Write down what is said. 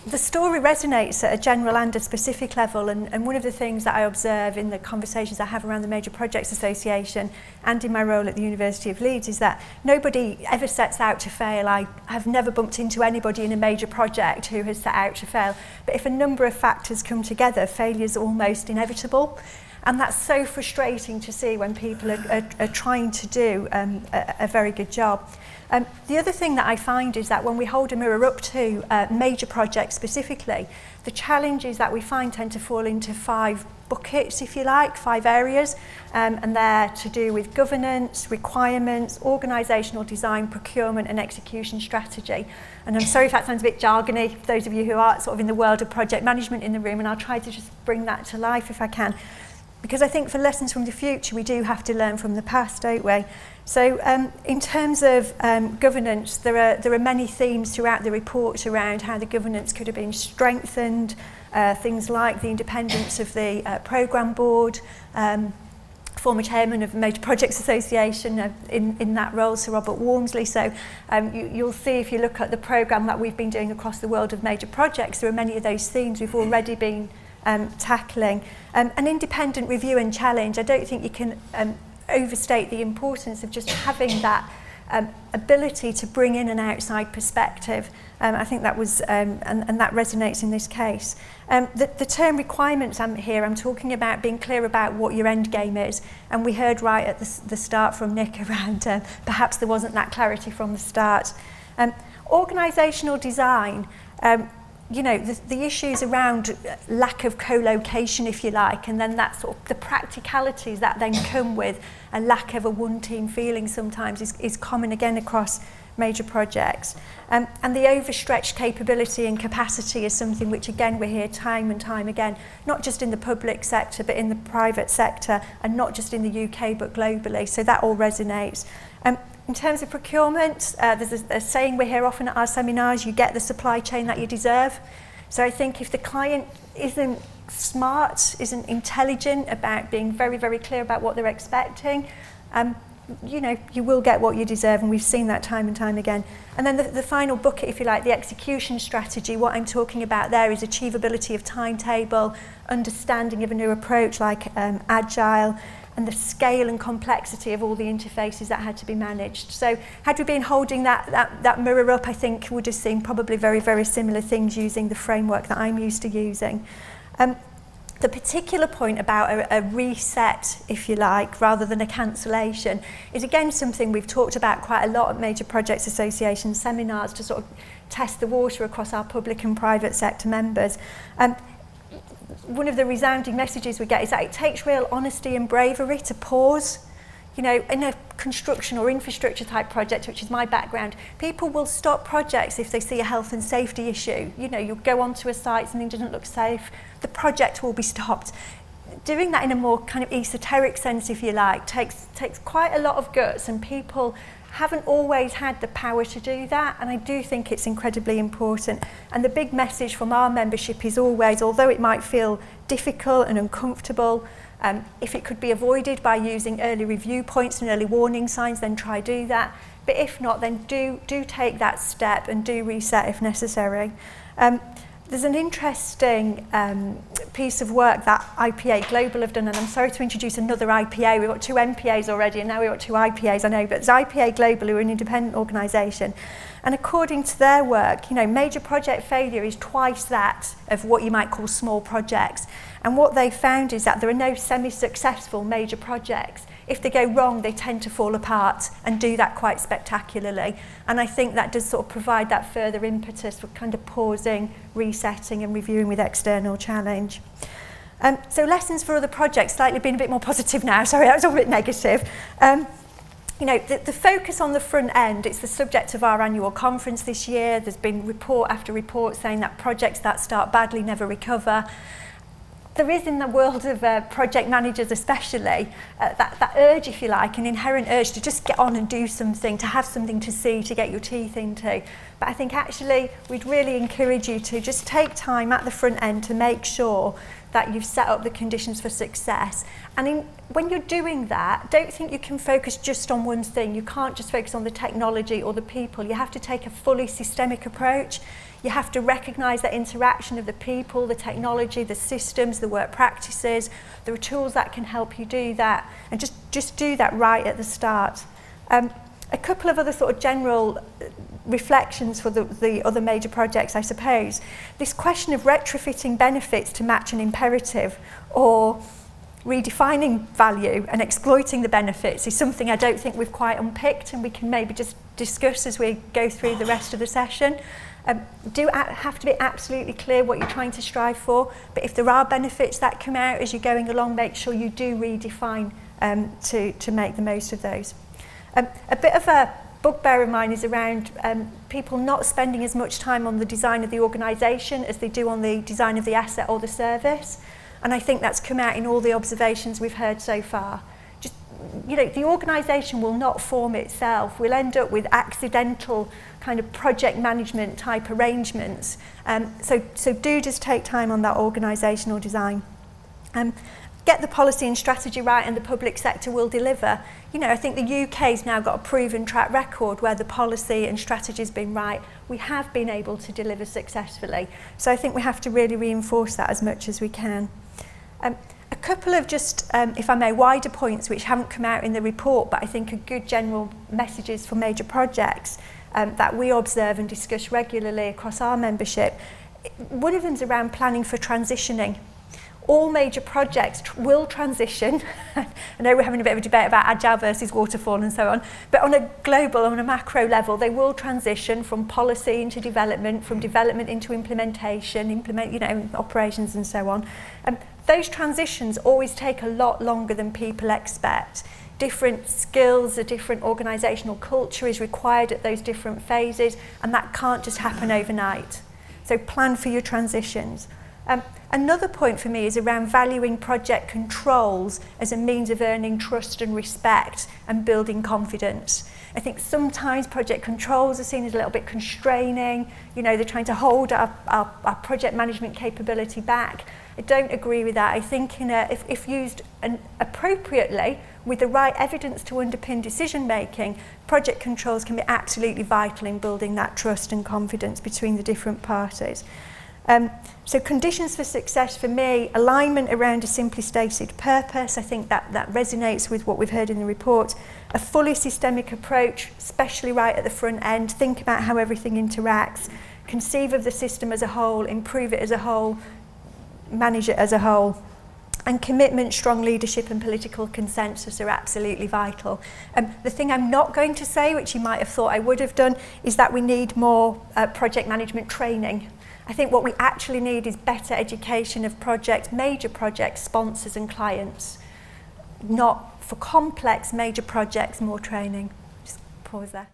the story resonates at a general and a specific level, and one of the things that I observe in the conversations I have around the Major Projects Association and in my role at the University of Leeds is that nobody ever sets out to fail. I have never bumped into anybody in a major project who has set out to fail, but if a number of factors come together, failure is almost inevitable. And that's so frustrating to see when people are trying to do a very good job. The other thing that I find is that when we hold a mirror up to major projects specifically, the challenges that we find tend to fall into 5 buckets, if you like, 5 areas, and they're to do with governance, requirements, organisational design, procurement and execution strategy. And I'm sorry if that sounds a bit jargony for those of you who are sort of in the world of project management in the room, and I'll try to just bring that to life if I can. Because I think for lessons from the future, we do have to learn from the past, don't we? So in terms of governance, there are many themes throughout the reports around how the governance could have been strengthened, things like the independence of the programme board, former chairman of the Major Projects Association in that role, Sir Robert Walmsley. So you'll see if you look at the programme that we've been doing across the world of major projects, there are many of those themes we've already been tackling. An independent review and challenge, I don't think you can overstate the importance of just having that ability to bring in an outside perspective. I think that was, and that resonates in this case. The term requirements I'm talking about being clear about what your end game is. And we heard right at the start from Nick around perhaps there wasn't that clarity from the start. Organisational design, you know, the issues around lack of co-location, if you like, and then that sort of the practicalities that then come with a lack of a one-team feeling sometimes is common again across major projects. And the overstretched capability and capacity is something which again we hear time and time again, not just in the public sector but in the private sector, and not just in the UK but globally, so that all resonates. In terms of procurement, there's a saying we hear often at our seminars, you get the supply chain that you deserve. So I think if the client isn't smart, isn't intelligent about being very, very clear about what they're expecting, you know, you will get what you deserve, and we've seen that time and time again. And then the final bucket, if you like, the execution strategy, what I'm talking about there is achievability of timetable, understanding of a new approach like agile, and the scale and complexity of all the interfaces that had to be managed. So had we been holding that mirror up, I think we would have seen probably very, very similar things using the framework that I'm used to using. The particular point about a reset, if you like, rather than a cancellation, is again something we've talked about quite a lot at Major Projects Association seminars to sort of test the water across our public and private sector members. One of the resounding messages we get is that it takes real honesty and bravery to pause. You know, in a construction or infrastructure type project, which is my background, people will stop projects if they see a health and safety issue. You know, you'll go onto a site, something doesn't look safe, the project will be stopped. Doing that in a more kind of esoteric sense, if you like, takes quite a lot of guts, and people haven't always had the power to do that, and I do think it's incredibly important. And the big message from our membership is always, although it might feel difficult and uncomfortable, if it could be avoided by using early review points and early warning signs, then try do that. But if not, then do take that step and do reset if necessary. There's an interesting piece of work that IPA Global have done, and I'm sorry to introduce another IPA. We've got 2 MPAs already, and now we've got 2 IPAs, I know, but it's IPA Global, who are an independent organisation. And according to their work, you know, major project failure is twice that of what you might call small projects. And what they found is that there are no semi-successful major projects. If they go wrong, they tend to fall apart and do that quite spectacularly. And I think that does sort of provide that further impetus for kind of pausing, resetting and reviewing with external challenge. So lessons for other projects, slightly being a bit more positive now. Sorry, that was all a bit negative. You know, the focus on the front end, it's the subject of our annual conference this year. There's been report after report saying that projects that start badly never recover. There is in the world of project managers especially, that urge, if you like, an inherent urge to just get on and do something, to have something to see, to get your teeth into. But I think actually we'd really encourage you to just take time at the front end to make sure that you've set up the conditions for success. And when you're doing that, don't think you can focus just on one thing. You can't just focus on the technology or the people. You have to take a fully systemic approach. You have to recognise that interaction of the people, the technology, the systems, the work practices. There are tools that can help you do that, and just do that right at the start. A couple of other sort of general reflections for the other major projects, I suppose. This question of retrofitting benefits to match an imperative, or redefining value and exploiting the benefits, is something I don't think we've quite unpicked, and we can maybe just discuss as we go through the rest of the session. Do have to be absolutely clear what you're trying to strive for, but if there are benefits that come out as you're going along, make sure you do redefine to make the most of those. A bit of a bugbear of mine is around people not spending as much time on the design of the organisation as they do on the design of the asset or the service. And I think that's come out in all the observations we've heard so far. Just, you know, the organisation will not form itself. We'll end up with accidental kind of project management type arrangements. So do just take time on that organisational design. Get the policy and strategy right, and the public sector will deliver. You know, I think the UK's now got a proven track record where the policy and strategy has been right. We have been able to deliver successfully. So I think we have to really reinforce that as much as we can. A couple of just, if I may, wider points which haven't come out in the report, but I think are good general messages for major projects that we observe and discuss regularly across our membership. One of them is around planning for transitioning. All major projects will transition. I know we're having a bit of a debate about agile versus waterfall and so on, but on a global, on a macro level, they will transition from policy into development, from development into implementation, operations and so on. Those transitions always take a lot longer than people expect. Different skills, a different organisational culture is required at those different phases, and that can't just happen overnight. So plan for your transitions. Another point for me is around valuing project controls as a means of earning trust and respect and building confidence. I think sometimes project controls are seen as a little bit constraining. You know, they're trying to hold our project management capability back. I don't agree with that. I think if used appropriately, with the right evidence to underpin decision making, project controls can be absolutely vital in building that trust and confidence between the different parties. So conditions for success for me, alignment around a simply stated purpose. I think that resonates with what we've heard in the report. A fully systemic approach, especially right at the front end. Think about how everything interacts. Conceive of the system as a whole, improve it as a whole, manage it as a whole. And commitment, strong leadership and political consensus are absolutely vital. The thing I'm not going to say, which you might have thought I would have done, is that we need more project management training. I think what we actually need is better education of major project sponsors and clients. Not for complex major projects, more training. Just pause there.